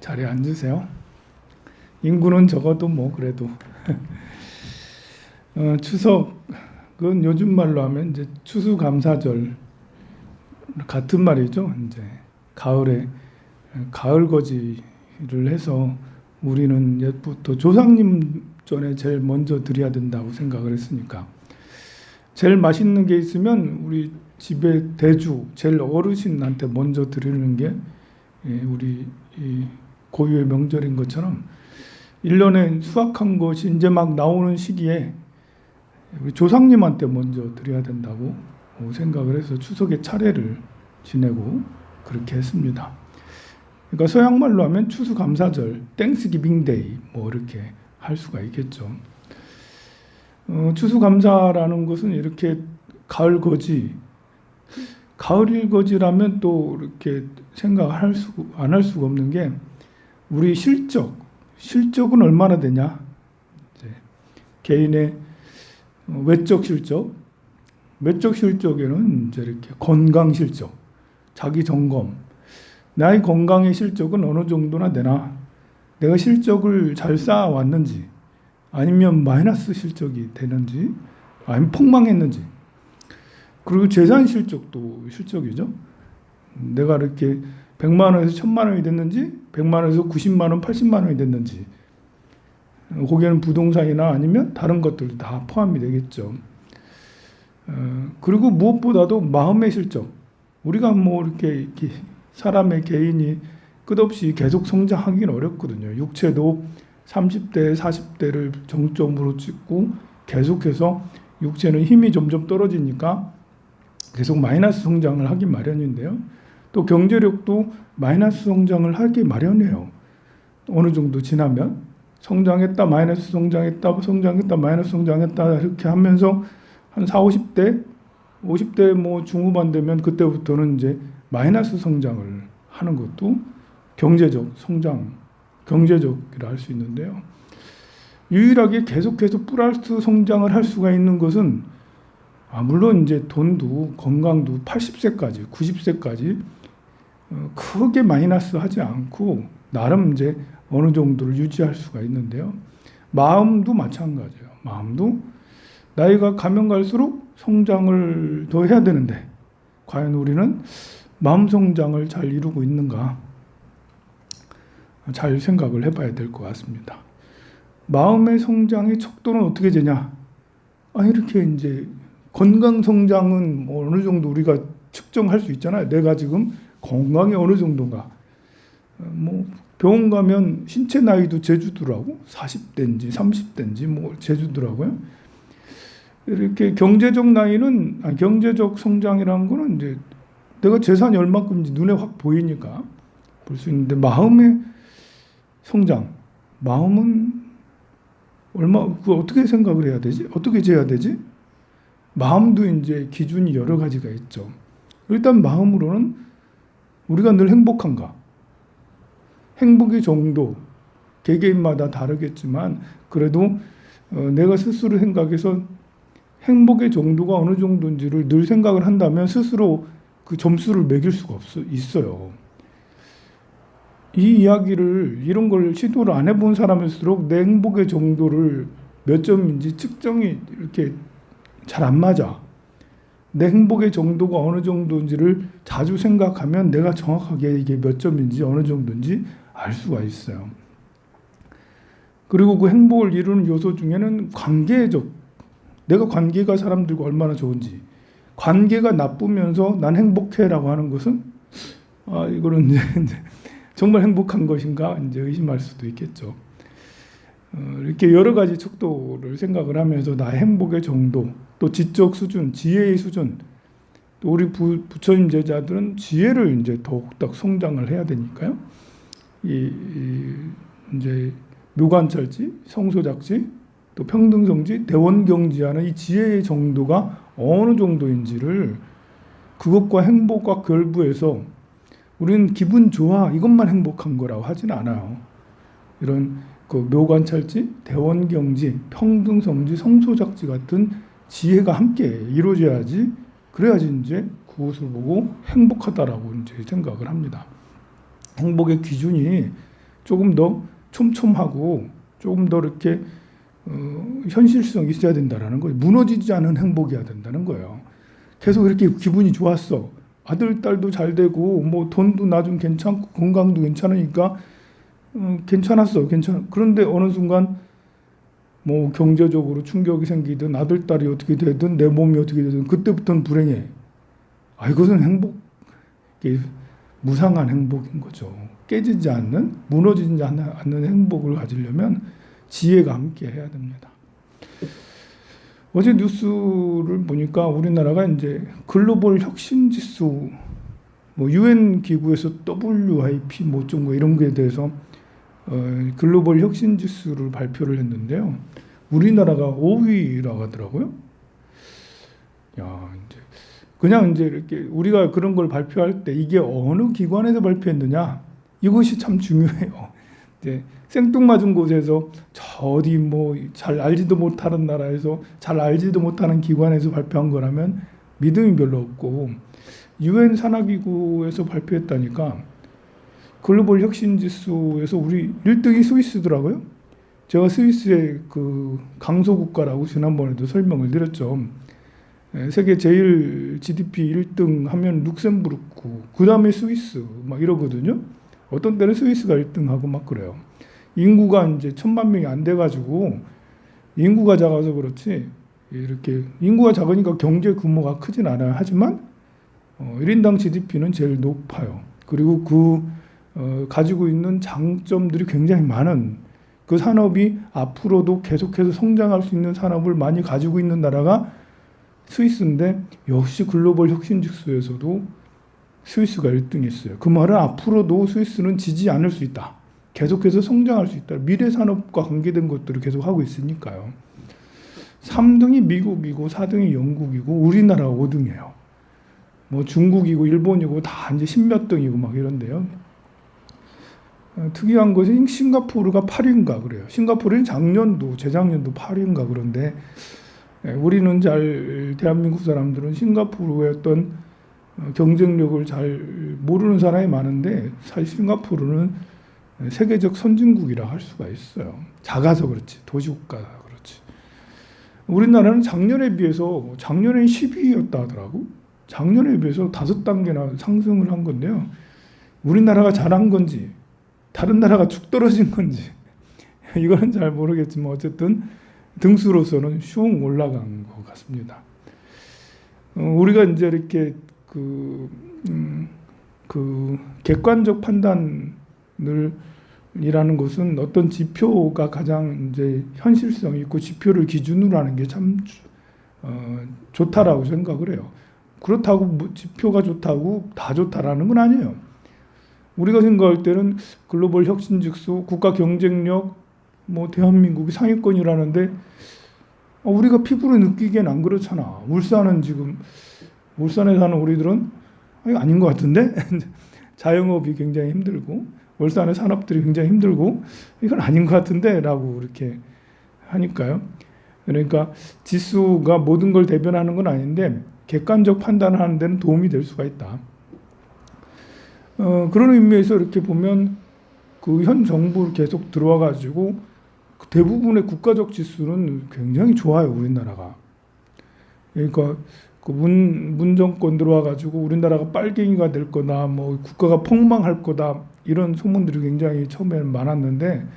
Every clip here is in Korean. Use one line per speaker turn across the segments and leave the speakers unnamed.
자리에 앉으세요. 인구는 적어도 뭐 그래도 추석은 요즘 말로 하면 이제 추수감사절 같은 말이죠. 이제 가을에 가을거지를 해서 우리는 옛부터 조상님 전에 제일 먼저 드려야 된다고 생각을 했으니까 제일 맛있는 게 있으면 우리 집에 대주 제일 어르신한테 먼저 드리는 게 우리 고유의 명절인 것처럼 1년에 수확한 것이 이제 막 나오는 시기에 우리 조상님한테 먼저 드려야 된다고 생각을 해서 추석에 차례를 지내고 그렇게 했습니다. 그러니까 서양말로 하면 추수감사절, 땡스기빙 데이 뭐 이렇게 할 수가 있겠죠. 추수감사라는 것은 이렇게 가을일거지라면 또 이렇게 생각을 안 할 수가 없는 게 우리 실적은 얼마나 되냐? 이제 개인의 외적 실적에는 이제 이렇게 건강 실적, 자기 점검, 나의 건강의 실적은 어느 정도나 되나? 내가 실적을 잘 쌓아왔는지, 아니면 마이너스 실적이 되는지, 아니면 폭망했는지. 그리고 재산 실적도 실적이죠. 내가 이렇게 100만 원에서 1000만 원이 됐는지, 100만 원에서 90만 원, 80만 원이 됐는지. 거기에는 부동산이나 아니면 다른 것들도 다 포함이 되겠죠. 그리고 무엇보다도 마음의 실적. 우리가 뭐 이렇게 사람의 개인이 끝없이 계속 성장하기는 어렵거든요. 육체도 30대, 40대를 정점으로 찍고 계속해서 육체는 힘이 점점 떨어지니까 계속 마이너스 성장을 하기 마련인데요. 또 경제력도 마이너스 성장을 하기 마련이에요. 어느 정도 지나면 성장했다, 마이너스 성장했다, 성장했다, 마이너스 성장했다 이렇게 하면서 한 40, 50대 뭐 중후반 되면 그때부터는 이제 마이너스 성장을 하는 것도 경제적 성장, 경제적이라 할 수 있는데요. 유일하게 계속해서 플러스 성장을 할 수가 있는 것은 물론 이제 돈도 건강도 80세까지, 90세까지 크게 마이너스 하지 않고 나름 이제 어느 정도를 유지할 수가 있는데요. 마음도 마찬가지예요. 마음도 나이가 가면 갈수록 성장을 더 해야 되는데 과연 우리는 마음 성장을 잘 이루고 있는가? 잘 생각을 해봐야 될 것 같습니다. 마음의 성장의 척도는 어떻게 되냐? 이렇게 이제 건강 성장은 뭐 어느 정도 우리가 측정할 수 있잖아요. 내가 지금 건강이 어느 정도인가? 뭐 병원 가면 신체 나이도 재주더라고. 40대인지 30대인지 뭐 재주더라고요. 이렇게 경제적 나이는 경제적 성장이라는 거는 이제 내가 재산이 얼마큼인지 눈에 확 보이니까 볼 수 있는데 마음의 성장, 마음은 어떻게 생각을 해야 되지? 어떻게 재야 되지? 마음도 이제 기준이 여러 가지가 있죠. 일단 마음으로는 우리가 늘 행복한가? 행복의 정도, 개개인마다 다르겠지만 그래도 내가 스스로 생각해서 행복의 정도가 어느 정도인지를 늘 생각을 한다면 스스로 그 점수를 매길 수가 있어요. 이 이야기를 이런 걸 시도를 안 해본 사람일수록 내 행복의 정도를 몇 점인지 측정이 이렇게 잘 안 맞아. 내 행복의 정도가 어느 정도인지를 자주 생각하면 내가 정확하게 이게 몇 점인지 어느 정도인지 알 수가 있어요. 그리고 그 행복을 이루는 요소 중에는 내가 관계가 사람들과 얼마나 좋은지. 관계가 나쁘면서 난 행복해라고 하는 것은 이거는 이제 정말 행복한 것인가 이제 의심할 수도 있겠죠. 이렇게 여러 가지 척도를 생각을 하면서 나의 행복의 정도, 또 지적 수준, 지혜의 수준, 또 우리 부처님 제자들은 지혜를 이제 더욱더 성장을 해야 되니까요. 이제 묘관찰지, 성소작지, 또 평등성지, 대원경지하는 이 지혜의 정도가 어느 정도인지를 그것과 행복과 결부해서 우리는 기분 좋아 이것만 행복한 거라고 하진 않아요. 이런 그 묘관찰지, 대원경지, 평등성지, 성소작지 같은 지혜가 함께 이루어져야지 그래야지 이제 그것을 보고 행복하다라고 이제 생각을 합니다. 행복의 기준이 조금 더 촘촘하고 조금 더 이렇게 현실성이 있어야 된다라는 거예요. 무너지지 않은 행복이어야 된다는 거예요. 계속 이렇게 기분이 좋았어. 아들, 딸도 잘 되고 뭐 돈도 나 좀 괜찮고 건강도 괜찮으니까 괜찮았어. 그런데 어느 순간 뭐 경제적으로 충격이 생기든 아들, 딸이 어떻게 되든 내 몸이 어떻게 되든 그때부터는 불행해. 이것은 이게 무상한 행복인 거죠. 깨지지 않는, 무너지지 않는 행복을 가지려면 지혜가 함께 해야 됩니다. 어제 뉴스를 보니까 우리나라가 이제 글로벌 혁신 지수, 뭐 UN 기구에서 WIP 뭐 어쩐 거 이런 거에 대해서 글로벌 혁신 지수를 발표를 했는데요. 우리나라가 5위라고 하더라고요. 야, 이제 이렇게 우리가 그런 걸 발표할 때 이게 어느 기관에서 발표했느냐, 이것이 참 중요해요. 이제 생뚱맞은 곳에서 저 어디 뭐 잘 알지도 못하는 나라에서 잘 알지도 못하는 기관에서 발표한 거라면 믿음이 별로 없고, UN 산하기구에서 발표했다니까 글로벌 혁신 지수에서 우리 1등이 스위스더라고요. 제가 스위스의 그 강소 국가라고 지난번에도 설명을 드렸죠. 세계 제일 GDP 1등 하면 룩셈부르크, 그 다음에 스위스 막 이러거든요. 어떤 때는 스위스가 1등하고 막 그래요. 인구가 이제 1000만 명이 안 돼가지고 인구가 작아서 그렇지, 이렇게 인구가 작으니까 경제 규모가 크진 않아요. 하지만 1인당 GDP는 제일 높아요. 그리고 가지고 있는 장점들이 굉장히 많은 그 산업이 앞으로도 계속해서 성장할 수 있는 산업을 많이 가지고 있는 나라가 스위스인데, 역시 글로벌 혁신 지수에서도 스위스가 1등했어요. 그 말은 앞으로도 스위스는 지지 않을 수 있다. 계속해서 성장할 수 있다. 미래 산업과 관계된 것들을 계속 하고 있으니까요. 3등이 미국이고 4등이 영국이고 우리나라가 5등이에요. 뭐 중국이고 일본이고 다 이제 10몇 등이고 막 이런데요. 특이한 것이 싱가포르가 8위인가 그래요. 싱가포르는 작년도 재작년도 8위인가 그런데, 우리는 대한민국 사람들은 싱가포르의 어떤 경쟁력을 잘 모르는 사람이 많은데, 사실 싱가포르는 세계적 선진국이라 할 수가 있어요. 작아서 그렇지, 도시국가라 그렇지. 우리나라는 작년에 비해서 작년엔 10위였다 하더라고. 작년에 비해서 5단계나 상승을 한 건데요. 우리나라가 잘한 건지 다른 나라가 쭉 떨어진 건지 이거는 잘 모르겠지만 어쨌든 등수로서는 슝 올라간 것 같습니다. 우리가 이제 이렇게 객관적 판단을 이라는 것은 어떤 지표가 가장 이제 현실성 있고 지표를 기준으로 하는 게 참 좋다라고 생각을 해요. 그렇다고 지표가 좋다고 다 좋다라는 건 아니에요. 우리가 생각할 때는 글로벌 혁신 지수, 국가 경쟁력, 뭐 대한민국이 상위권이라는데 우리가 피부로 느끼기엔 안 그렇잖아. 울산에 사는 우리들은 아닌 것 같은데 자영업이 굉장히 힘들고 울산의 산업들이 굉장히 힘들고 이건 아닌 것 같은데 라고 이렇게 하니까요. 그러니까 지수가 모든 걸 대변하는 건 아닌데 객관적 판단을 하는 데는 도움이 될 수가 있다. 그런 의미에서 이렇게 보면 그 현 정부를 계속 들어와 가지고 대부분의 국가적 지수는 굉장히 좋아요. 우리나라가. 그러니까 그 문정권 들어와 가지고 우리나라가 빨갱이가 될 거다, 뭐 국가가 폭망할 거다, 이런 소문들이 굉장히 처음에는 많았는데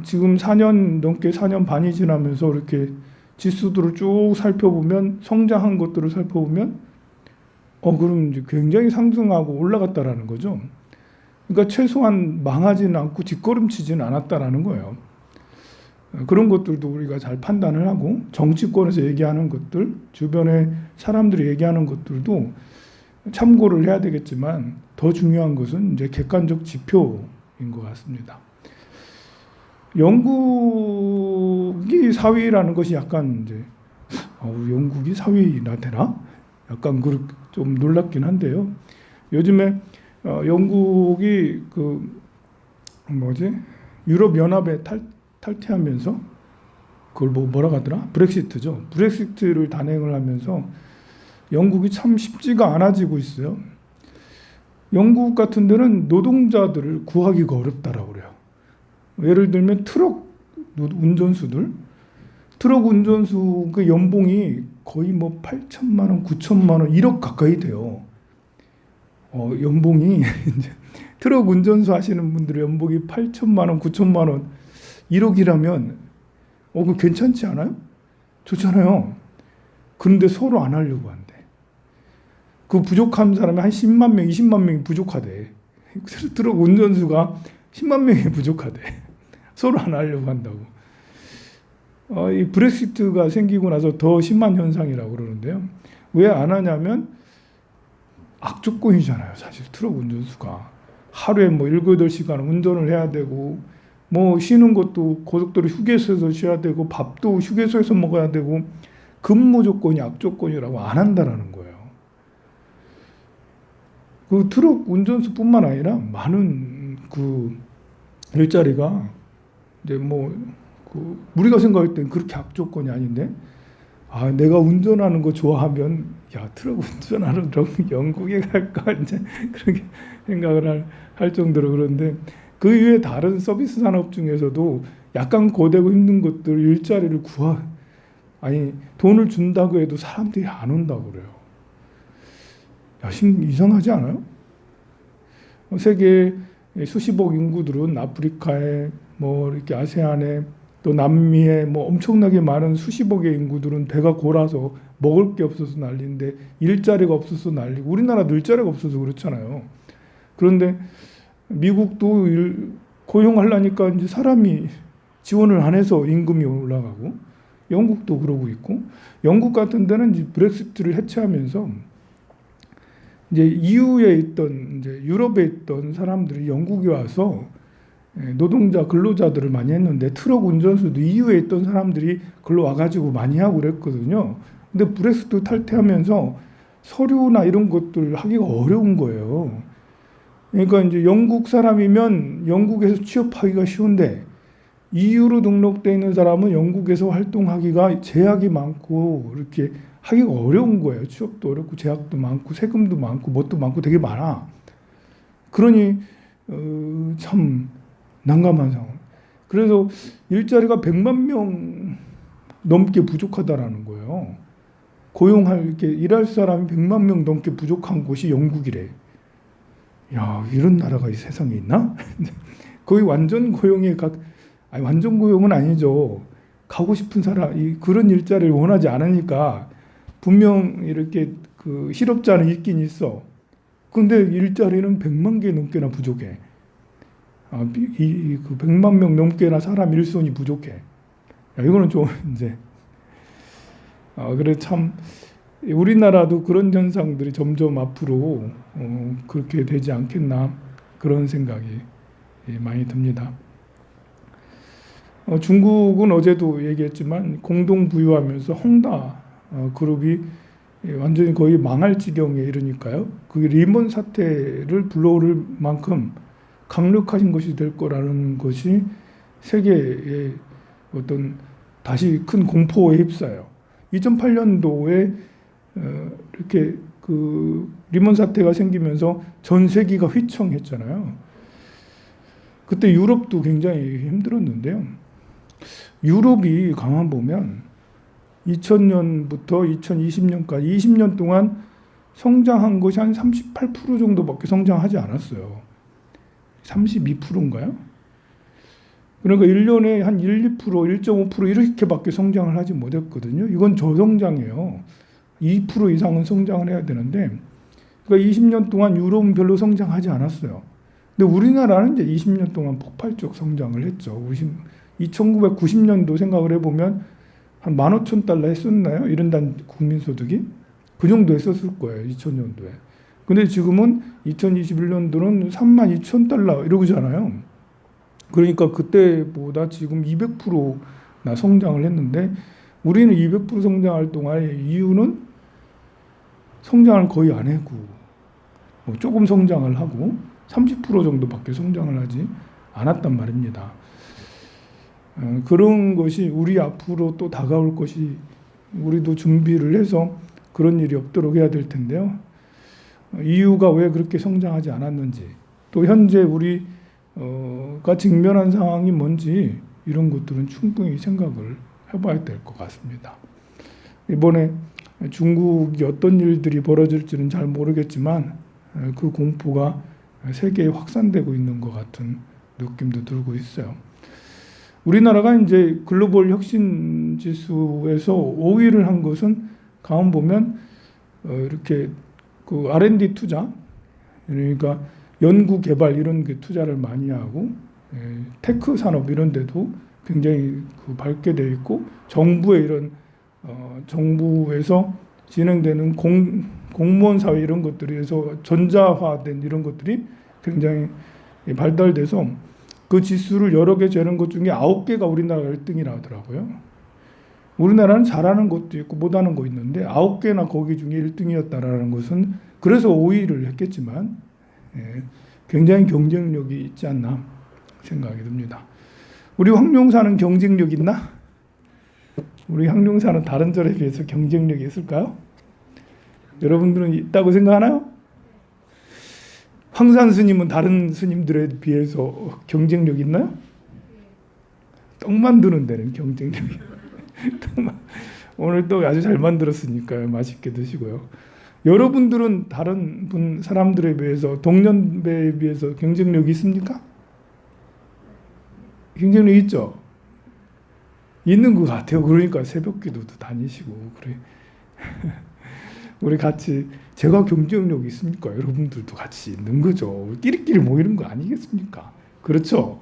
지금 4년 넘게 4년 반이 지나면서 이렇게 지수들을 쭉 살펴보면, 성장한 것들을 살펴보면 그럼 이제 굉장히 상승하고 올라갔다라는 거죠. 그러니까 최소한 망하지는 않고 뒷걸음치지는 않았다라는 거예요. 그런 것들도 우리가 잘 판단을 하고, 정치권에서 얘기하는 것들, 주변에 사람들이 얘기하는 것들도 참고를 해야 되겠지만 더 중요한 것은 이제 객관적 지표인 것 같습니다. 영국이 4위라는 것이 약간 이제 영국이 4위나 되나? 약간 좀 놀랍긴 한데요. 요즘에 영국이 유럽 연합에 탈퇴하면서 그걸 뭐라고 하더라? 브렉시트죠. 브렉시트를 단행을 하면서 영국이 참 쉽지가 않아지고 있어요. 영국 같은 데는 노동자들을 구하기가 어렵다라고 그래요. 예를 들면 트럭 운전수 그 연봉이 거의 뭐 8천만 원, 9천만 원, 1억 가까이 돼요. 연봉이 이제 트럭 운전수 하시는 분들의 연봉이 8천만 원, 9천만 원, 1억이라면 그거 괜찮지 않아요? 좋잖아요. 그런데 서로 안 하려고 한대. 그 부족한 사람이 한 10만 명, 20만 명이 부족하대. 트럭 운전수가 10만 명이 부족하대. 서로 안 하려고 한다고. 이 브렉시트가 생기고 나서 더 심한 현상이라고 그러는데요. 왜 안 하냐면 악조건이잖아요. 사실 트럭 운전수가. 하루에 뭐 7, 8시간 운전을 해야 되고 뭐 쉬는 것도 고속도로 휴게소에서 쉬어야 되고 밥도 휴게소에서 먹어야 되고 근무 조건이 악조건이라고 안 한다라는 거예요. 그 트럭 운전수뿐만 아니라 많은 그 일자리가 이제 뭐 우리가 생각할 땐 그렇게 악조건이 아닌데 내가 운전하는 거 좋아하면 트럭 운전하러 영국에 갈까 이제 그렇게 생각을 할 정도로. 그런데 그 이외에 다른 서비스 산업 중에서도 약간 고되고 힘든 것들 일자리를 돈을 준다고 해도 사람들이 안 온다고 그래요. 이상하지 않아요? 세계 수십억 인구들은 아프리카에 뭐 이렇게 아세안에 또 남미에 뭐 엄청나게 많은 수십억의 인구들은 배가 고라서 먹을 게 없어서 난리인데 일자리가 없어서 난리고 우리나라도 일자리가 없어서 그렇잖아요. 그런데 미국도 고용하려니까 이제 사람이 지원을 안 해서 임금이 올라가고 영국도 그러고 있고 영국 같은 데는 이제 브렉시트를 해체하면서 이제 EU에 있던 이제 유럽에 있던 사람들이 영국에 와서 노동자 근로자들을 많이 했는데 트럭 운전수도 EU에 있던 사람들이 글로 와가지고 많이 하고 그랬거든요. 근데 브렉시트 탈퇴하면서 서류나 이런 것들 하기가 어려운 거예요. 그러니까 이제 영국 사람이면 영국에서 취업하기가 쉬운데 EU로 등록되어 있는 사람은 영국에서 활동하기가 제약이 많고 이렇게 하기가 어려운 거예요. 취업도 어렵고 제약도 많고 세금도 많고 뭣도 많고 되게 많아. 그러니 참 난감한 상황. 그래서 일자리가 100만 명 넘게 부족하다라는 거예요. 이렇게 일할 사람이 100만 명 넘게 부족한 곳이 영국이래. 이런 나라가 이 세상에 있나? 거의 완전 고용은 아니죠. 가고 싶은 사람, 그런 일자리를 원하지 않으니까 분명 이렇게 그 실업자는 있긴 있어. 근데 일자리는 100만 개 넘게나 부족해. 그 100만 명 넘게나 사람 일손이 부족해. 이거는 좀 이제 그래 참 우리나라도 그런 현상들이 점점 앞으로 그렇게 되지 않겠나 그런 생각이 많이 듭니다. 중국은 어제도 얘기했지만 공동 부유하면서 헝다 그룹이 완전히 거의 망할 지경에 이르니까요. 그게 리먼 사태를 불러올 만큼 강력하신 것이 될 거라는 것이 세계의 어떤 다시 큰 공포에 휩싸여. 2008년도에 이렇게 그 리먼 사태가 생기면서 전 세계가 휘청했잖아요. 그때 유럽도 굉장히 힘들었는데요. 유럽이 가만 보면 2000년부터 2020년까지 20년 동안 성장한 것이 한 38% 정도밖에 성장하지 않았어요. 32%인가요? 그러니까 1년에 한 1, 2%, 1.5% 이렇게밖에 성장을 하지 못했거든요. 이건 저성장이에요. 2% 이상은 성장을 해야 되는데, 그러니까 20년 동안 유럽은 별로 성장하지 않았어요. 근데 우리나라는 이제 20년 동안 폭발적 성장을 했죠. 1990년도 생각을 해보면 한 15,000달러 했었나요? 1인당 국민소득이? 그 정도 했었을 거예요. 2000년도에. 근데 지금은 2021년도는 32,000달러 이러잖아요. 그러니까 그때보다 지금 200%나 성장을 했는데 우리는 200% 성장할 동안에 이유는 성장을 거의 안 하고 조금 성장을 하고 30% 정도밖에 성장을 하지 않았단 말입니다. 그런 것이 우리 앞으로 또 다가올 것이 우리도 준비를 해서 그런 일이 없도록 해야 될 텐데요. 이유가 왜 그렇게 성장하지 않았는지, 또 현재 우리가 직면한 상황이 뭔지 이런 것들은 충분히 생각을 해봐야 될 것 같습니다. 이번에 중국이 어떤 일들이 벌어질지는 잘 모르겠지만 그 공포가 세계에 확산되고 있는 것 같은 느낌도 들고 있어요. 우리나라가 이제 글로벌 혁신 지수에서 5위를 한 것은 가만 보면 이렇게 그 R&D 투자, 그러니까 연구 개발 이런 게 투자를 많이 하고 테크 산업 이런 데도 굉장히 그 밝게 돼 있고, 정부의 이런 정부에서 진행되는 공무원 사회 이런 것들에서 전자화된 이런 것들이 굉장히 발달돼서 그 지수를 여러 개 재는 것 중에 9개가 우리나라가 1등이라 하더라고요. 우리나라는 잘하는 것도 있고 못하는 거 있는데 9개나 거기 중에 1등이었다라는 것은, 그래서 5위를 했겠지만 굉장히 경쟁력이 있지 않나 생각이 듭니다. 우리 황룡사는 경쟁력 있나? 우리 황룡사는 다른 절에 비해서 경쟁력이 있을까요? 여러분들은 있다고 생각하나요? 황산 스님은 다른 스님들에 비해서 경쟁력 있나요? 떡 만드는 데는 경쟁력이 오늘 떡 아주 잘 만들었으니까요. 맛있게 드시고요. 여러분들은 다른 사람들에 비해서, 동년배에 비해서 경쟁력이 있습니까? 경쟁력 있죠? 있는 것 같아요. 그러니까 새벽기도도 다니시고 그래. 우리 같이, 제가 경쟁력이 있습니까? 여러분들도 같이 있는 거죠. 끼리끼리 모이는 거 아니겠습니까? 그렇죠?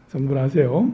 성불하세요.